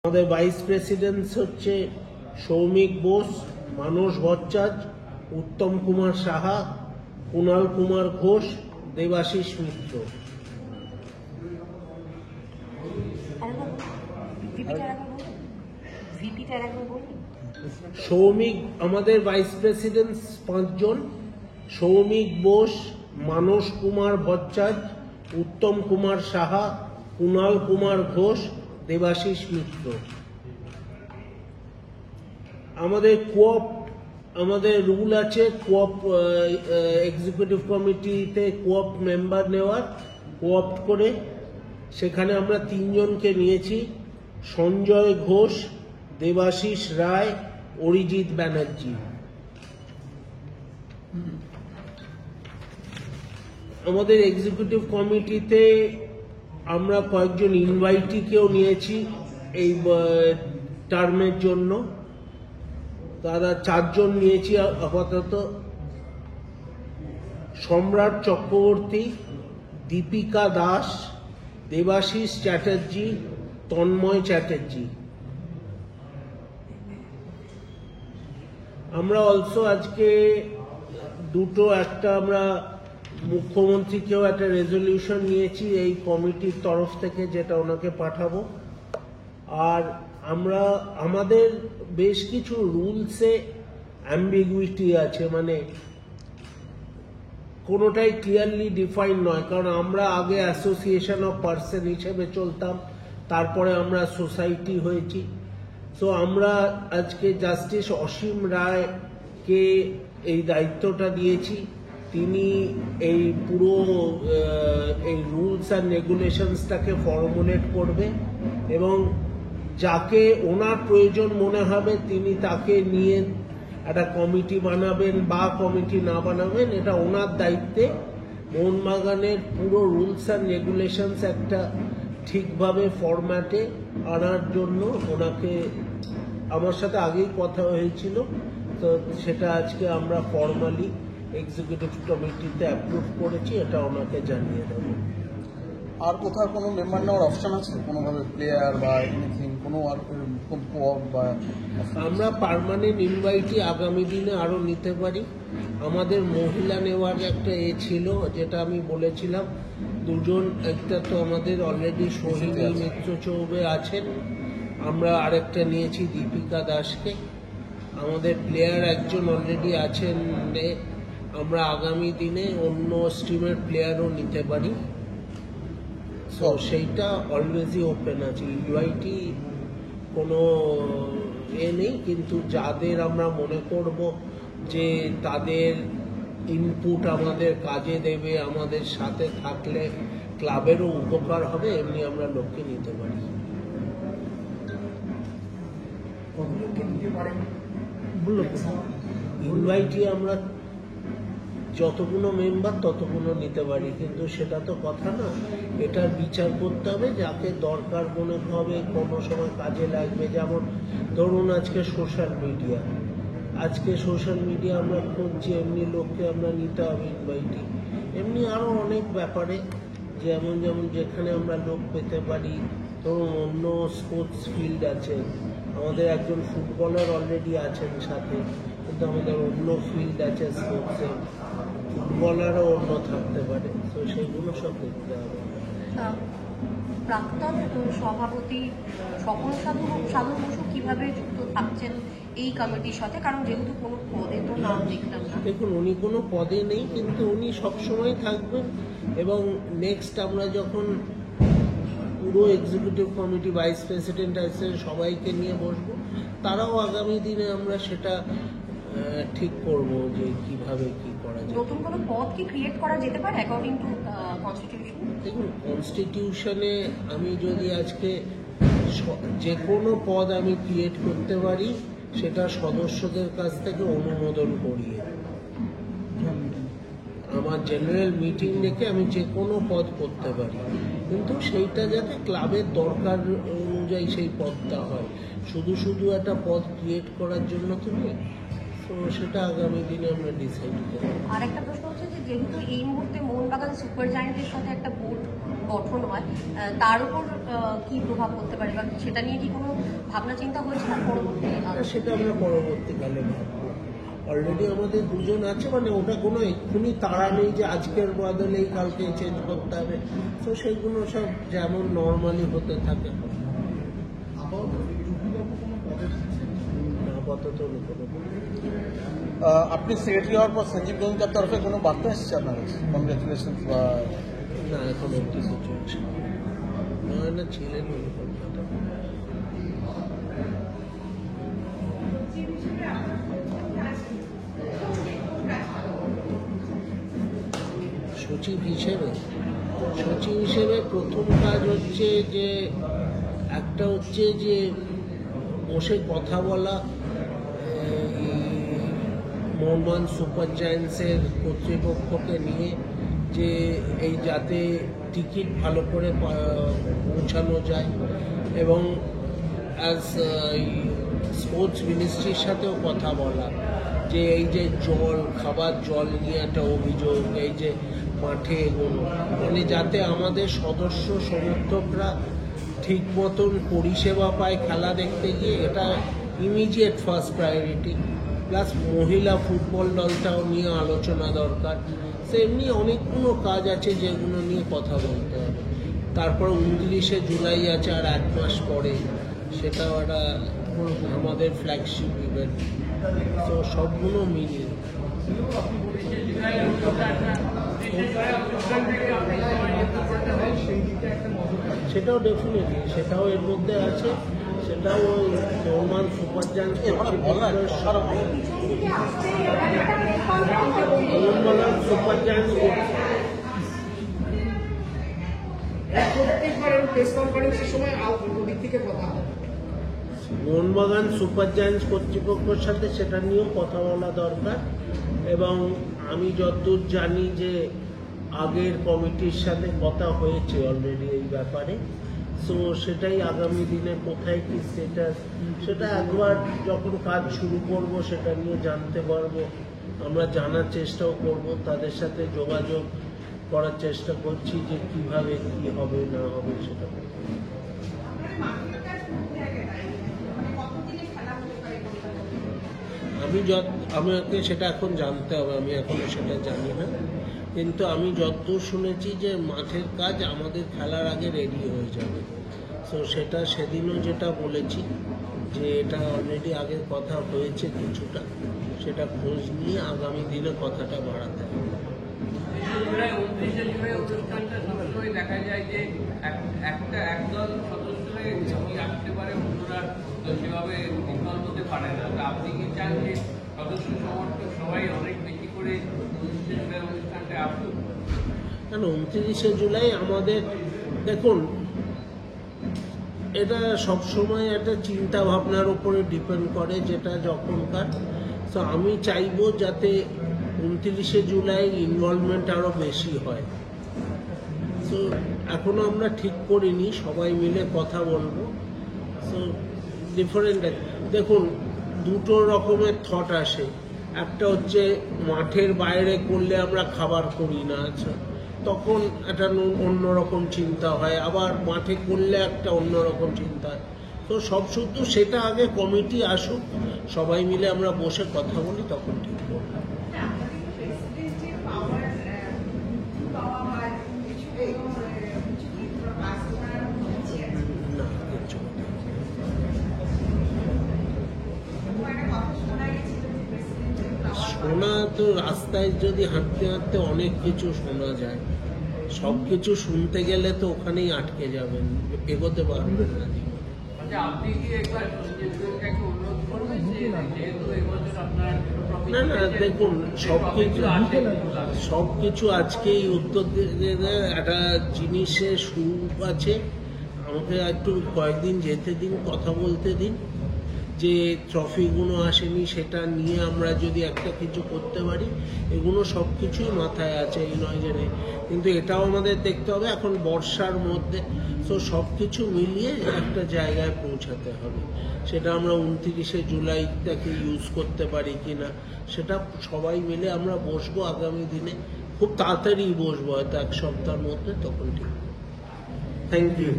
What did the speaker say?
আমাদের vice president হচ্ছে সৌমিক বোস, মানস ভট্টাচার্য, উত্তম কুমার সাহা, কুণাল কুমার ঘোষ, দেবাশিস মিত্র। সৌমিক, আমাদের ভাইস প্রেসিডেন্ট 5 জন: সৌমিক বোস, মানস কুমার ভট্টাচার্য, উত্তম কুমার সাহা, কুণাল কুমার ঘোষ, দেবাশিস মিত্র। আমাদের রুল আছে কোঅপ এক্সিকিউটিভ কমিটিতে কোঅপ মেম্বার নেওয়ার, কোঅপ করে সেখানে আমরা 3 জনকে নিয়েছি: সঞ্জয় ঘোষ, দেবাশিস রায়, অরিজিৎ ব্যানার্জি। আমাদের এক্সিকিউটিভ কমিটিতে আমরা কয়েকজন ইনভাইটিকেও নিয়েছি এই টার্মের জন্য। তারা 4 জন নিয়েছি আপাতত: সম্রাট চক্রবর্তী, দীপিকা দাস, দেবাশিস চ্যাটার্জি, তন্ময় চ্যাটার্জি। আমরা অলসো আজকে আমরা মুখ্যমন্ত্রীকেও একটা রেজলিউশন নিয়েছি এই কমিটির তরফ থেকে, যেটা ওনাকে পাঠাবো। আর আমাদের বেশ কিছু রুলসে অ্যাম্বিগুইটি আছে, মানে কোনোটাই ক্লিয়ারলি ডিফাইন নয়। কারণ আমরা আগে অ্যাসোসিয়েশন অফ পার্সন হিসেবে চলতাম, তারপরে আমরা সোসাইটি হয়েছি। সো আমরা আজকে জাস্টিস অসীম রায়কে এই দায়িত্বটা দিয়েছি। তিনি এই পুরো এই রুলস অ্যান্ড রেগুলেশনসটাকে ফর্মুলেট করবে এবং যাকে ওনার প্রয়োজন মনে হবে তিনি তাকে নিয়ে একটা কমিটি বানাবেন বা কমিটি না বানাবেন, এটা ওনার দায়িত্বে। মোহনবাগানের পুরো রুলস অ্যান্ড রেগুলেশনস একটা ঠিকভাবে ফরম্যাটে আনার জন্য ওনাকে, আমার সাথে আগেই কথা হয়েছিল, তো সেটা আজকে আমরা ফর্মালি এক্সিকিউটিভ কমিটিতে অ্যাপ্রুভ করেছি, এটা ওনাকে জানিয়ে দেবো। আর কোথাও কোনো মেম্বার নেওয়ার অপশন আছে কোনোভাবে, প্লেয়ার বা এনিথিং, কোনো আর বা? আমরা পার্মানেন্ট ইনভাইটি আগামী দিনে আরও নিতে পারি। আমাদের মহিলা নেওয়ার একটা ছিল, যেটা আমি বলেছিলাম 2 জন। একটা তো আমাদের অলরেডি সোহিনী মিত্র চৌবে আছেন, আমরা আরেকটা নিয়েছি দীপিকা দাসকে। আমাদের প্লেয়ার 1 জন অলরেডি আছেন, আমরা আগামী দিনে অন্য স্ট্রিমের প্লেয়ারও নিতে পারি। সো সেইটা অলওয়েজই ওপেন আছে। ইউআইটি কোনো নেই, কিন্তু যাদের আমরা মনে করব যে তাদের ইনপুট আমাদের কাজে দেবে, আমাদের সাথে থাকলে ক্লাবেরও উপকার হবে, এমনি আমরা লোককে নিতে পারি। ইনভাইটি আমরা যতগুলো মেম্বার ততগুলো নিতে পারি, কিন্তু সেটা তো কথা না। এটা বিচার করতে হবে যাকে দরকার মনে হবে, কোনো সময় কাজে লাগবে। যেমন ধরুন আজকে সোশ্যাল মিডিয়া আমরা খুঁজছি, এমনি লোককে আমরা নিতে হবে ইনভাইটি। এমনি আরও অনেক ব্যাপারে, যেমন যেখানে আমরা লোক পেতে পারি। ধরুন অন্য স্পোর্টস ফিল্ড আছে, আমাদের একজন ফুটবলার অলরেডি আছেন সাথে, কিন্তু আমাদের অন্য ফিল্ড আছে স্পোর্টসে, ফুটবলারও অন্য থাকতে পারে, তো সেগুলো সব দেখতে হবে। প্রাক্তন সভাপতি স্বপন সাধু বসু কিভাবে যুক্ত থাকছেন এই কমিটির সাথে? কারণ যেহেতু কোনো পদে তো নাম দেখলাম না। দেখুন, উনি কোনো পদে নেই, কিন্তু উনি সবসময় থাকবেন। এবং নেক্সট আমরা যখন পুরো এক্সিকিউটিভ কমিটি, ভাইস প্রেসিডেন্ট আছে, সবাইকে নিয়ে বসবো, তারাও আগামী দিনে আমরা সেটা ঠিক করব যে কিভাবে কি করা যায়। নতুন কোনো পদ কি ক্রিয়েট করা যেতে পারে অ্যাকর্ডিং টু কনস্টিটিউশন? দেখুন, কনস্টিটিউশনে আমি যদি আজকে যে কোনো পদ আমি ক্রিয়েট করতে পারি, সেটা সদস্যদের কাছ থেকে অনুমোদন করিয়ে আমার জেনারেল মিটিং ডেকে আমি যে কোনো পদ করতে পারি, কিন্তু সেইটা যাতে ক্লাবের দরকার অনুযায়ী সেই পদটা হয়। শুধু একটা পদ ক্রিয়েট করার জন্য তুমি তো সেটা আগামী দিনে আমরা ডিসাইড করব। আর একটা প্রশ্ন হচ্ছে যে যেহেতু এই মুহূর্তে মোহনবাগান সুপার জায়ান্টের সাথে একটা বোর্ড গঠন হয়, তার উপর কি প্রভাব পড়তে পারে বা সেটা নিয়ে কি কোনো ভাবনা চিন্তা হয়েছে না পরবর্তী? সেটা আমরা পরবর্তীকালে ভাববো। অলরেডি আমাদের দুজন আছে, মানে ওটা কোনো এক্ষুনি তাড়া নেই যে আজকের বদলেই কালকে চেঞ্জ করতে হবে। তো সেইগুলো সব যেমন নর্মালি হতে থাকে। আপাতত কোনো আপনি সেক্রেটারি হওয়ার পর সঞ্জীব গোয়েঙ্কার তরফে কোনো বার্তা এসেছে আপনার কাছে? কংগ্রেচুলেশন বা না, এখন অব্দি কিছু হচ্ছে না। ছিলেন উনি কলকাতা। সচিব হিসেবে প্রথম কাজ হচ্ছে যে একটা হচ্ছে যে বসে কথা বলা মোহনবাগান সুপার জায়ান্টসের কর্তৃপক্ষকে নিয়ে, যে এই যাতে টিকিট ভালো করে পৌঁছানো যায়, এবং অ্যাজ স্পোর্টস মিনিস্ট্রির সাথেও কথা বলা যে এই যে খাবার জল নিয়ে একটা অভিযোগ, এই যে মাঠে এগুলো, মানে যাতে আমাদের সদস্য সমর্থকরা ঠিক মতন পরিষেবা পায় খেলা দেখতে গিয়ে, এটা ইমিডিয়েট ফার্স্ট প্রায়োরিটি। প্লাস মহিলা ফুটবল দলটাও নিয়ে আলোচনা দরকার। সেমনি অনেকগুলো কাজ আছে যেগুলো নিয়ে কথা বলতে হবে। তারপর 29শে জুলাই আছে, আর 1 মাস পরে, সেটাও একটা আমাদের ফ্ল্যাগশিপ ইভেন্ট। তো সবগুলো মিলিয়ে সেটাও ডেফিনেটলি, সেটাও এর মধ্যে আছে। সেটাও ওই Mohun Bagan super giants Mohun Bagan super giants কর্তৃপক্ষের সাথে সেটা নিয়েও কথা বলা দরকার। এবং আমি যতদূর জানি যে আগের কমিটির সাথে কথা হয়েছে অলরেডি এই ব্যাপারে। সো সেটাই আগামী দিনে কোথায় কি স্টেটাস, সেটা একবার যখন কাজ শুরু করব সেটা নিয়ে জানতে পারবো। আমরা জানার চেষ্টাও করব, তাদের সাথে যোগাযোগ করার চেষ্টা করছি যে কিভাবে কি হবে না হবে সেটা। আমাকে সেটা এখন জানতে হবে, আমি এখনো সেটা জানি না। কিন্তু আমি যতদূর শুনেছি যে মাঠের কাজ আমাদের খেলার আগে রেডি হয়ে যাবে। সো সেটা সেদিনও যেটা বলেছি যে এটা অলরেডি আগের কথা হয়েছে কিছুটা, সেটা খোঁজ নিয়ে আগামী দিনে কথাটা বাড়াতে হবে। দেখা যায় যে একদল সদস্য আসতে পারে, অন্যরা সেভাবে ইনভলভ হতে পারে না। আপনি কি চান যে সদস্য সমর্থক সবাই অনেক বেশি করে 29শে জুলাই অনুষ্ঠানটা আসুন? কেন 29শে জুলাই আমাদের, দেখুন এটা সবসময় একটা চিন্তা ভাবনার উপরে ডিপেন্ড করে যেটা যখনকার। তো আমি চাইবো যাতে 29শে জুলাই ইনভলভমেন্ট আরও বেশি হয়। সো এখনো আমরা ঠিক করিনি, সবাই মিলে কথা বলবো। সো ডিফারেন্ট, দেখুন দুটো রকমের থট আসে। একটা হচ্ছে মাঠের বাইরে করলে আমরা খাবার করি না, আচ্ছা তখন একটা অন্যরকম চিন্তা হয়, আবার মাঠে করলে একটা অন্যরকম চিন্তা হয়। তো সব শুধু সেটা আগে কমিটি আসুক, সবাই মিলে আমরা বসে কথা বলি, তখন ঠিক করব। না কিচ্ছু শোনা তো, রাস্তায় যদি হাঁটতে হাঁটতে অনেক কিছু শোনা যায়, সব কিছু শুনতে গেলে তো ওখানেই আটকে যাবেন, এগোতে পারবেন না। আপনি কি একবার অনুরোধ করবেন যে যেহেতু এবছর আপনার না না, দেখুন সবকিছু আজকেই উত্তর দিয়ে একটা জিনিসের শুরু আছে, আমাকে একটু কয়েকদিন যেতে দিন, কথা বলতে দিন, যে ট্রফিগুলো আসেনি সেটা নিয়ে আমরা যদি একটা কিছু করতে পারি, এগুলো সব কিছুই মাথায় আছে, এই নয় যে নেই। কিন্তু এটাও আমাদের দেখতে হবে এখন বর্ষার মধ্যে, তো সব কিছু মিলিয়ে একটা জায়গায় পৌঁছাতে হবে। সেটা আমরা 29শে জুলাইটাকে ইউজ করতে পারি কিনা সেটা সবাই মিলে আমরা বসবো আগামী দিনে, খুব তাড়াতাড়ি বসবো, হয়তো 1 সপ্তাহের মধ্যে, তখন ঠিক। Thank you.